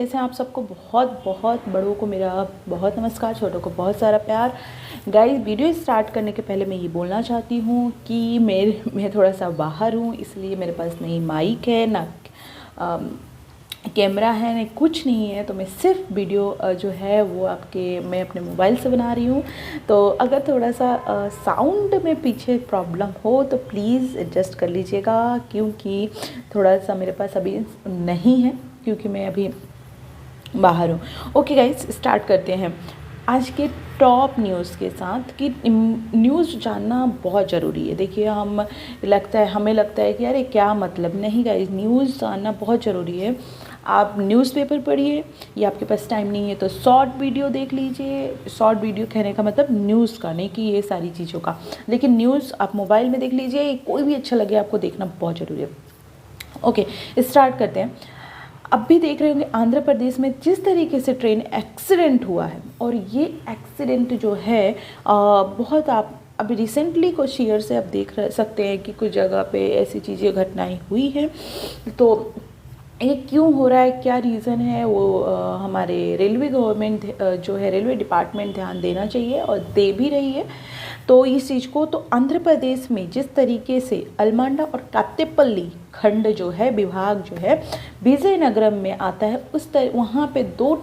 जैसे आप सबको बहुत बहुत बड़ों को मेरा बहुत नमस्कार, छोटों को बहुत सारा प्यार। गाइस, वीडियो स्टार्ट करने के पहले मैं ये बोलना चाहती हूँ कि मैं थोड़ा सा बाहर हूँ, इसलिए मेरे पास नहीं माइक है, ना कैमरा है, नहीं कुछ नहीं है। तो मैं सिर्फ वीडियो जो है वो मैं अपने मोबाइल से बना रही हूँ। तो अगर थोड़ा सा साउंड में पीछे प्रॉब्लम हो तो प्लीज़ एडजस्ट कर लीजिएगा, क्योंकि थोड़ा सा मेरे पास अभी नहीं है, क्योंकि मैं अभी बाहर हूँ। ओके गाइस, स्टार्ट करते हैं आज के टॉप न्यूज़ के साथ कि न्यूज़ जानना बहुत ज़रूरी है। देखिए, हमें लगता है कि यार ये क्या मतलब, नहीं गाइस, न्यूज़ जानना बहुत ज़रूरी है। आप न्यूज़पेपर पढ़िए, या आपके पास टाइम नहीं है तो शॉर्ट वीडियो देख लीजिए। शॉर्ट वीडियो कहने का मतलब न्यूज़ का नहीं कि ये सारी चीज़ों का, लेकिन न्यूज़ आप मोबाइल में देख लीजिए, कोई भी अच्छा लगे आपको देखना बहुत ज़रूरी है। ओके, स्टार्ट करते हैं। अब भी देख रहे होंगे आंध्र प्रदेश में जिस तरीके से ट्रेन एक्सीडेंट हुआ है, और ये एक्सीडेंट जो है बहुत, आप अभी रिसेंटली कुछ ईयर से आप देख सकते हैं कि कुछ जगह पे ऐसी चीज़ें घटनाएं हुई हैं। तो ये क्यों हो रहा है, क्या रीज़न है, वो हमारे रेलवे गवर्नमेंट जो है, रेलवे डिपार्टमेंट ध्यान देना चाहिए और दे भी रही है। तो इस चीज़ को, तो आंध्र प्रदेश में जिस तरीके से अलमांडा और कात्तेपल्ली खंड जो है, विभाग जो है विजयनगरम में आता है, वहाँ पे दो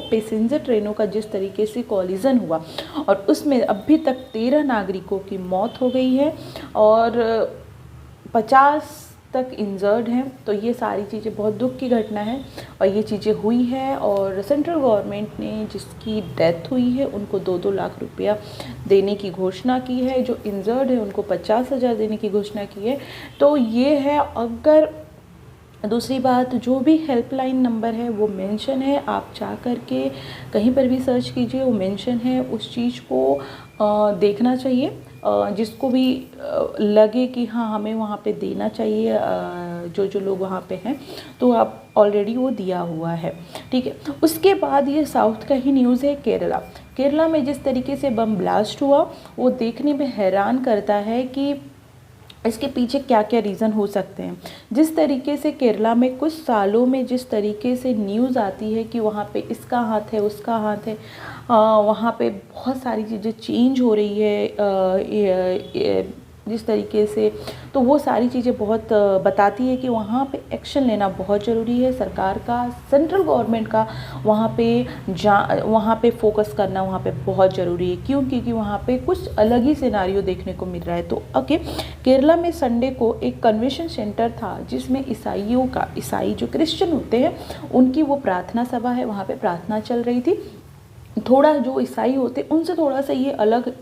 पैसेंजर ट्रेनों का जिस तरीके से कॉलिजन हुआ, और उसमें अभी तक 13 नागरिकों की मौत हो गई है और 50 तक इंजर्ड हैं। तो ये सारी चीज़ें बहुत दुख की घटना है, और ये चीज़ें हुई है। और सेंट्रल गवर्नमेंट ने जिसकी डेथ हुई है उनको 2-2 लाख रुपया देने की घोषणा की है, जो इंजर्ड है उनको 50,000 देने की घोषणा की है। तो ये है। अगर दूसरी बात, जो भी हेल्पलाइन नंबर है वो मेंशन है, आप जा कर के कहीं पर भी सर्च कीजिए, वो मेंशन है। उस चीज़ को देखना चाहिए। जिसको भी लगे कि हाँ हमें वहाँ पे देना चाहिए, जो लोग वहाँ पे हैं, तो आप ऑलरेडी वो दिया हुआ है, ठीक है। उसके बाद ये साउथ का ही न्यूज़ है। केरला में जिस तरीके से बम ब्लास्ट हुआ, वो देखने में हैरान करता है कि इसके पीछे क्या क्या रीज़न हो सकते हैं। जिस तरीके से केरला में कुछ सालों में जिस तरीके से न्यूज़ आती है कि वहाँ पे इसका हाथ है, उसका हाथ है, वहाँ पे बहुत सारी चीज़ें चेंज हो रही है जिस तरीके से, तो वो सारी चीज़ें बहुत बताती है कि वहाँ पे एक्शन लेना बहुत ज़रूरी है। सरकार का, सेंट्रल गवर्नमेंट का वहाँ पे फोकस करना वहाँ पे बहुत ज़रूरी है। क्यों? क्योंकि वहाँ पे कुछ अलग ही सिनारियो देखने को मिल रहा है। तो ओके, केरला में संडे को एक कन्वेंशन सेंटर था, जिसमें ईसाई जो क्रिश्चियन होते हैं उनकी वो प्रार्थना सभा है, वहाँ पे प्रार्थना चल रही थी। थोड़ा जो ईसाई होते हैं उनसे थोड़ा सा ये अलग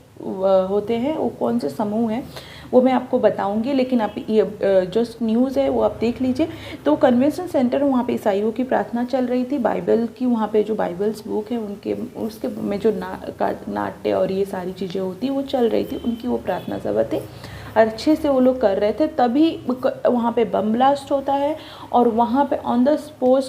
होते हैं। वो कौन से समूह हैं वो मैं आपको बताऊंगी, लेकिन आप ये जो न्यूज़ है वो आप देख लीजिए। तो कन्वेंशन सेंटर, वहाँ पे ईसाइयों की प्रार्थना चल रही थी, बाइबल की, वहाँ पे जो बाइबल्स बुक है उसके में जो नाट्य और ये सारी चीज़ें होती वो चल रही थी, उनकी वो प्रार्थना सभा थी। अच्छे से वो लोग कर रहे थे, तभी वहाँ पे बम ब्लास्ट होता है, और वहाँ पे ऑन द स्पॉट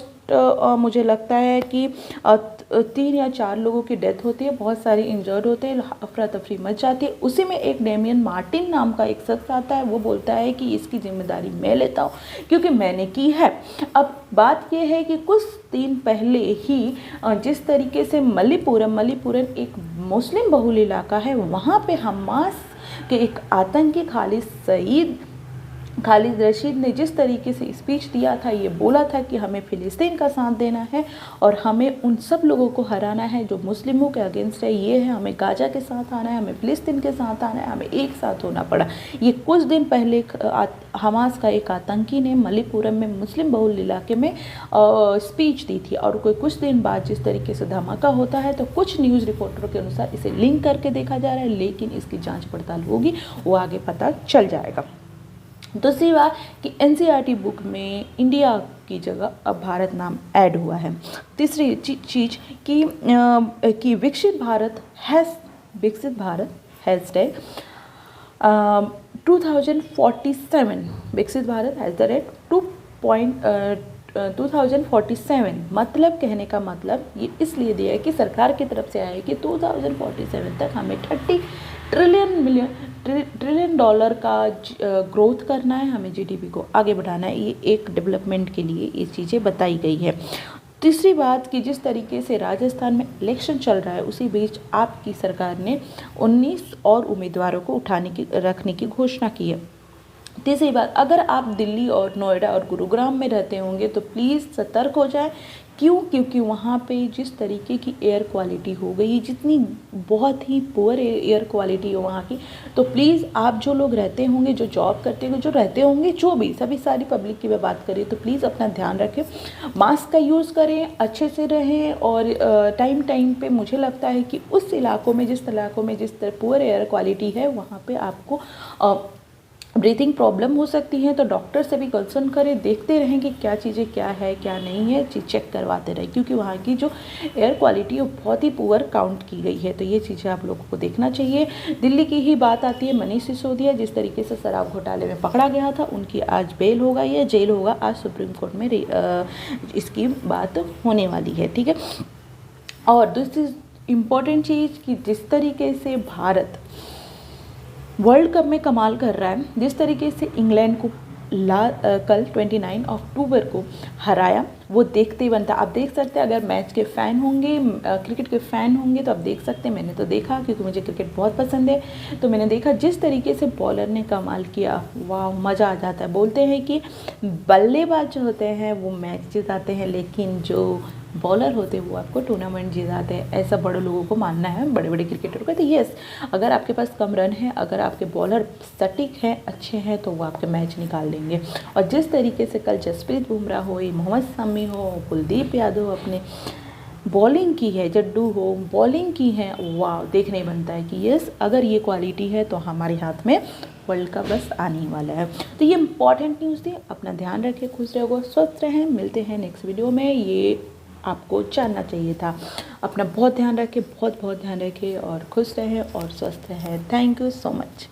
मुझे लगता है कि 3 या 4 लोगों की डेथ होती है, बहुत सारे इंजर्ड होते हैं, अफरा तफरी मच जाती है। उसी में एक डेमियन मार्टिन नाम का एक शख्स आता है, वो बोलता है कि इसकी जिम्मेदारी मैं लेता हूँ क्योंकि मैंने की है। अब बात यह है कि कुछ दिन पहले ही जिस तरीके से मलीपुरम एक मुस्लिम बहुल इलाका है, वहाँ पे हमास के एक आतंकी खालिद रशीद ने जिस तरीके से स्पीच दिया था, ये बोला था कि हमें फ़िलिस्तीन का साथ देना है और हमें उन सब लोगों को हराना है जो मुस्लिमों के अगेंस्ट है। ये है, हमें गाजा के साथ आना है, हमें फ़िलिस्तीन के साथ आना है, हमें एक साथ होना पड़ा। ये कुछ दिन पहले हमास का एक आतंकी ने मलीपुरम में मुस्लिम बहुल इलाके में स्पीच दी थी, और कोई कुछ दिन बाद जिस तरीके से धमाका होता है, तो कुछ न्यूज़ रिपोर्टरों के अनुसार इसे लिंक करके देखा जा रहा है, लेकिन इसकी जाँच पड़ताल होगी, वो आगे पता चल जाएगा। दूसरी बात कि एनसीईआरटी बुक में इंडिया की जगह अब भारत नाम ऐड हुआ है। तीसरी चीज़ कि विकसित भारत हैशटैग 2047 विकसित भारत #2047 मतलब, कहने का मतलब ये इसलिए दिया है कि सरकार की तरफ से आया है कि 2047 तक हमें 30 ट्रिलियन डॉलर का ग्रोथ करना है, हमें जीडीपी को आगे बढ़ाना है। ये एक डेवलपमेंट के लिए ये चीज़ें बताई गई है। तीसरी बात कि जिस तरीके से राजस्थान में इलेक्शन चल रहा है, उसी बीच आपकी सरकार ने 19 और उम्मीदवारों को रखने की घोषणा की है। तीसरी बात, अगर आप दिल्ली और नोएडा और गुरुग्राम में रहते होंगे तो प्लीज़ सतर्क हो जाएं। क्यों? क्योंकि वहाँ पे जिस तरीके की एयर क्वालिटी हो गई है, जितनी बहुत ही पुअर एयर क्वालिटी है वहाँ की, तो प्लीज़ आप जो लोग रहते होंगे, जो जॉब करते होंगे, जो रहते होंगे, जो भी सभी सारी पब्लिक की मैं बात करें, तो प्लीज़ अपना ध्यान रखें, मास्क का यूज़ करें, अच्छे से रहें। और टाइम टाइम पे मुझे लगता है कि उस इलाकों में जिस तरह पुअर एयर क्वालिटी है, वहाँ पर आपको ब्रीथिंग प्रॉब्लम हो सकती है, तो डॉक्टर से भी कंसल्ट करें, देखते रहें कि क्या चीज़ें क्या है क्या नहीं है, चेक करवाते रहें, क्योंकि वहाँ की जो एयर क्वालिटी है वो बहुत ही पुअर काउंट की गई है। तो ये चीज़ें आप लोगों को देखना चाहिए। दिल्ली की ही बात आती है, मनीष सिसोदिया जिस तरीके से शराब घोटाले में पकड़ा गया था, उनकी आज बेल हो गई है, जेल होगा। आज सुप्रीम कोर्ट में इसकी बात होने वाली है, ठीक है। और दूसरी इम्पॉर्टेंट चीज़ कि जिस तरीके से भारत वर्ल्ड कप में कमाल कर रहा है, जिस तरीके से इंग्लैंड को कल 29 अक्टूबर को हराया, वो देखते ही बनता। आप देख सकते हैं, अगर मैच के फ़ैन होंगे, क्रिकेट के फ़ैन होंगे, तो आप देख सकते हैं। मैंने तो देखा क्योंकि मुझे क्रिकेट बहुत पसंद है, तो मैंने देखा जिस तरीके से बॉलर ने कमाल किया, वाह मज़ा आ जाता है। बोलते हैं कि बल्लेबाज जो होते हैं वो मैच जिताते हैं, लेकिन जो बॉलर होते हैं वो आपको टूर्नामेंट जिताते हैं, ऐसा बड़े लोगों को मानना है, बड़े बड़े क्रिकेटर का। तो यस, अगर आपके पास कम रन है, अगर आपके बॉलर सटीक हैं, अच्छे हैं, तो वो आपके मैच निकाल लेंगे। और जिस तरीके से कल जसप्रीत बुमराह हो, मोहम्मद शमी हो, कुलदीप यादव अपने बॉलिंग की है, जड्डू हो बॉलिंग की है, वाह देखने बनता है कि यस, अगर ये क्वालिटी है तो हमारे हाथ में वर्ल्ड कप बस आने ही वाला है। तो ये इंपॉर्टेंट न्यूज़ थी। अपना ध्यान रखें, खुश रहो, स्वस्थ रहें। मिलते हैं नेक्स्ट वीडियो में। ये आपको जानना चाहिए था। अपना बहुत ध्यान रखें, बहुत ध्यान रखें, और खुश रहें और स्वस्थ रहें। Thank you so much.